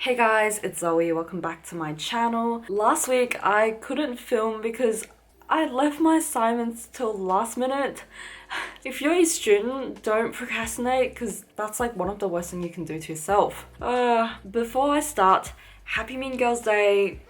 Hey guys, it's Zoe. Welcome back to my channel. Last week I couldn't film because I left my assignments till last minute. If you're a student, don't procrastinate because that's like one of the worst things you can do to yourself. Before I start, Happy Mean Girls Day.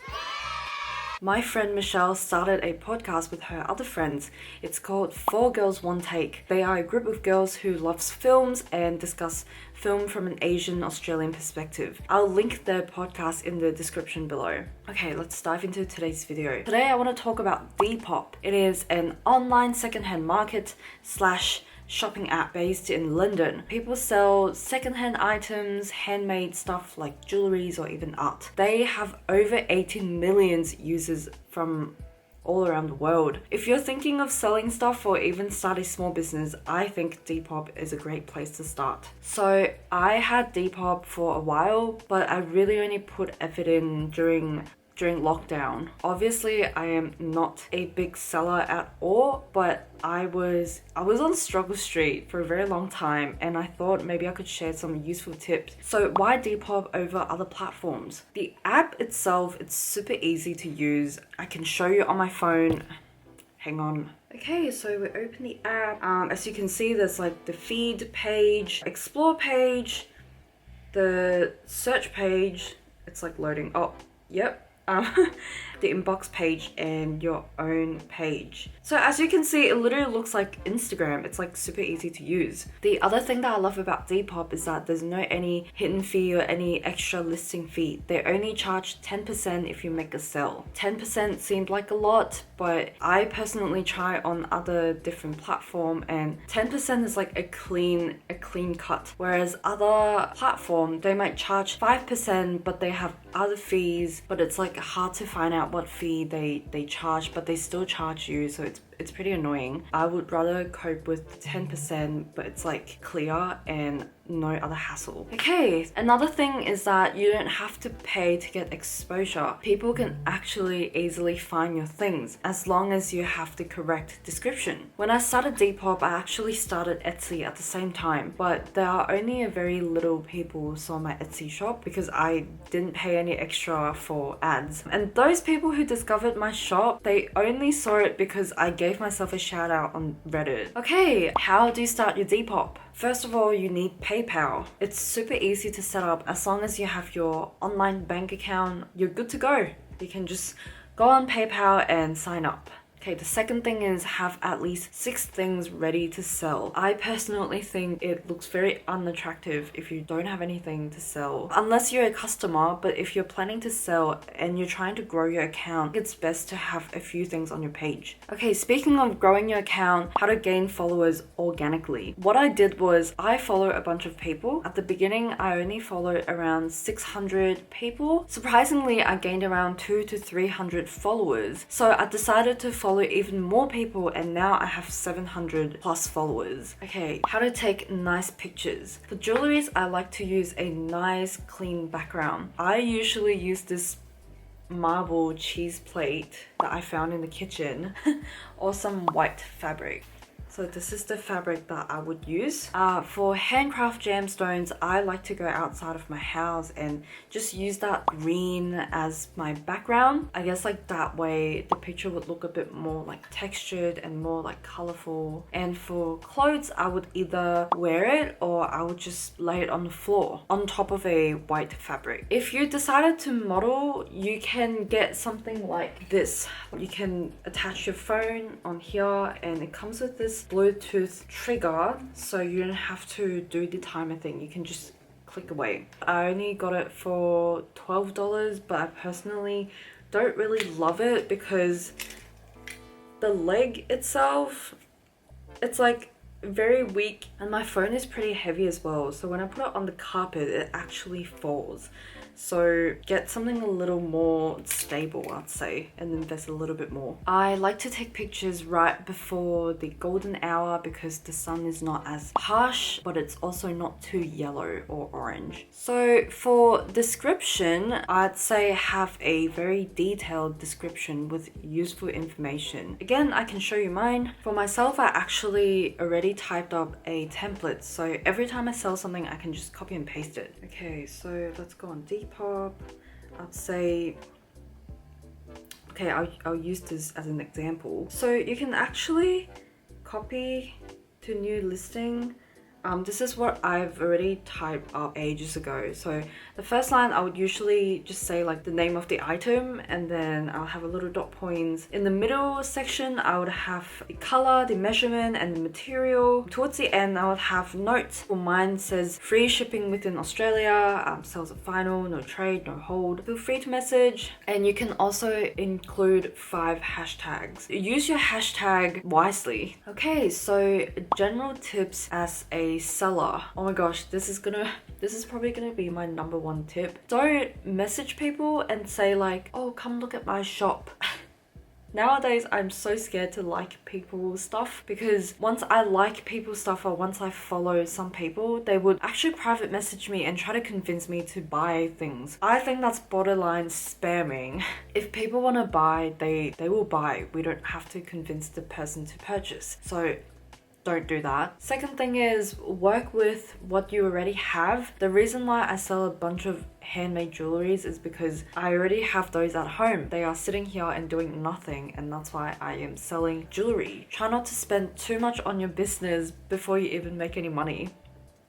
My friend Michelle started a podcast with her other friends. It's called 4 Girls, 1 Take. They are a group of girls who loves films and discuss film from an Asian Australian perspective. I'll link their podcast in the description below. Okay, let's dive into today's video. Today I want to talk about DEPOP. It is an online secondhand market slash shopping app based in London. People sell secondhand items, handmade stuff like jewelries or even art. They have over 18 million users from all around the world. If you're thinking of selling stuff or even start a small business, I think Depop is a great place to start. So I had Depop for a while, but I really only put effort in during lockdown. Obviously, I am not a big seller at all, but I was on Struggle Street for a very long time and I thought maybe I could share some useful tips. So why Depop over other platforms? The app itself, it's super easy to use. I can show you on my phone. Hang on. Okay, so we open the app. As you can see, there's like the feed page, explore page, the search page. It's like loading. Oh, yep. The inbox page and your own page. So as you can see, it literally looks like Instagram. It's like super easy to use. The other thing that I love about Depop is that there's no any hidden fee or any extra listing fee. They only charge 10% if you make a sale. 10% seemed like a lot, but I personally try on other different platform and 10% is like a clean cut. Whereas other platform, they might charge 5%, but they have other fees, but it's like hard to find out what fee they charge, but they still charge you, so it's pretty annoying. I would rather cope with 10%, but it's like clear and no other hassle. Okay, another thing is that you don't have to pay to get exposure. People can actually easily find your things as long as you have the correct description. When I started Depop, I actually started Etsy at the same time, but there are only a very little people who saw my Etsy shop because I didn't pay any extra for ads. And those people who discovered my shop, they only saw it because I gave myself a shout out on Reddit. Okay, how do you start your Depop? First of all, you need PayPal. It's super easy to set up. As long as you have your online bank account, you're good to go. You can just go on PayPal and sign up. Okay, the second thing is have at least 6 things ready to sell. I personally think it looks very unattractive if you don't have anything to sell. Unless you're a customer, but if you're planning to sell and you're trying to grow your account, it's best to have a few things on your page. Okay, speaking of growing your account, how to gain followers organically. What I did was I follow a bunch of people. At the beginning, I only followed around 600 people. Surprisingly, I gained around 200 to 300 followers. So I decided to follow even more people and now I have 700 plus followers. Okay, how to take nice pictures. For jewelries, I like to use a nice clean background. I usually use this marble cheese plate that I found in the kitchen or some white fabric. So this is the fabric that I would use. For handcraft gemstones, I like to go outside of my house and just use that green as my background. I guess like that way the picture would look a bit more like textured and more like colorful. And for clothes, I would either wear it or I would just lay it on the floor on top of a white fabric. If you decided to model, you can get something like this. You can attach your phone on here and it comes with this Bluetooth trigger, so you don't have to do the timer thing. You can just click away. I only got it for $12, but I personally don't really love it because the leg itself, it's like very weak and my phone is pretty heavy as well, so when I put it on the carpet it actually falls. So get something a little more stable, I'd say, and invest a little bit more. I like to take pictures right before the golden hour because the sun is not as harsh, but it's also not too yellow or orange. So for description, I'd say have a very detailed description with useful information. Again, I can show you mine. For myself, I actually already typed up a template, so every time I sell something I can just copy and paste it. Okay, so let's go on Depop. I'd say, okay, I'll use this as an example. So you can actually copy to new listing. This is what I've already typed up ages ago. So the first line I would usually just say like the name of the item, and then I'll have a little dot points. In the middle section I would have the color, the measurement, and the material. Towards the end I would have notes. For mine says free shipping within Australia, sales are final, no trade, no hold, feel free to message. And you can also include 5 hashtags. Use your hashtag wisely. Okay, so general tips as a seller. Oh my gosh, this is probably gonna be my number 1 tip. Don't message people and say like, oh, come look at my shop. Nowadays, I'm so scared to like people's stuff, because once I like people's stuff or once I follow some people, they would actually private message me and try to convince me to buy things. I think that's borderline spamming. If people want to buy, they will buy. We don't have to convince the person to purchase. So don't do that. Second thing is work with what you already have. The reason why I sell a bunch of handmade jewelries is because I already have those at home. They are sitting here and doing nothing, and that's why I am selling jewelry. Try not to spend too much on your business before you even make any money.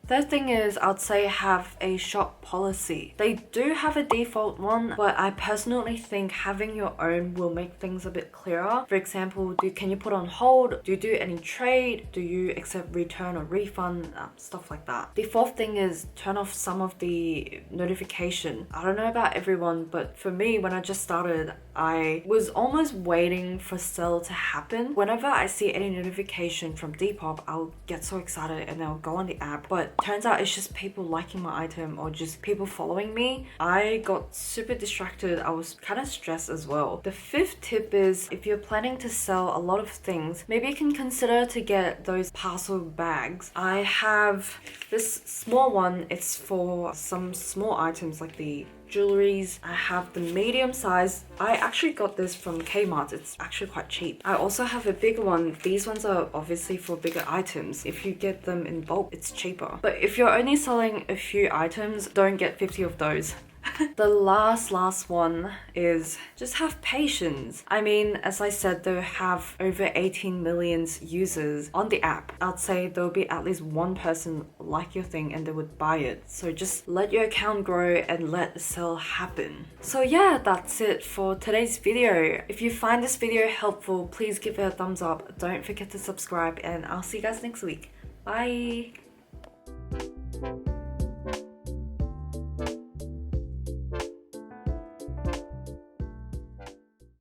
Third thing is, I'd say have a shop policy. They do have a default one, but I personally think having your own will make things a bit clearer. For example, can you put on hold? Do you do any trade? Do you accept return or refund? Stuff like that. The fourth thing is turn off some of the notification. I don't know about everyone, but for me, when I just started, I was almost waiting for sale to happen. Whenever I see any notification from Depop, I'll get so excited and I'll go on the app. But turns out it's just people liking my item or just people following me. I got super distracted. I was kind of stressed as well. The fifth tip is, if you're planning to sell a lot of things, maybe you can consider to get those parcel bags. I have this small one. It's for some small items like the jewelries. I have the medium size. I actually got this from Kmart. It's actually quite cheap. I also have a bigger one. These ones are obviously for bigger items. If you get them in bulk, it's cheaper. But if you're only selling a few items, don't get 50 of those. The last one is just have patience. I mean, as I said, they have over 18 million users on the app. I'd say there'll be at least one person like your thing and they would buy it. So just let your account grow and let the sale happen. So yeah, that's it for today's video. If you find this video helpful, please give it a thumbs up. Don't forget to subscribe, and I'll see you guys next week. Bye.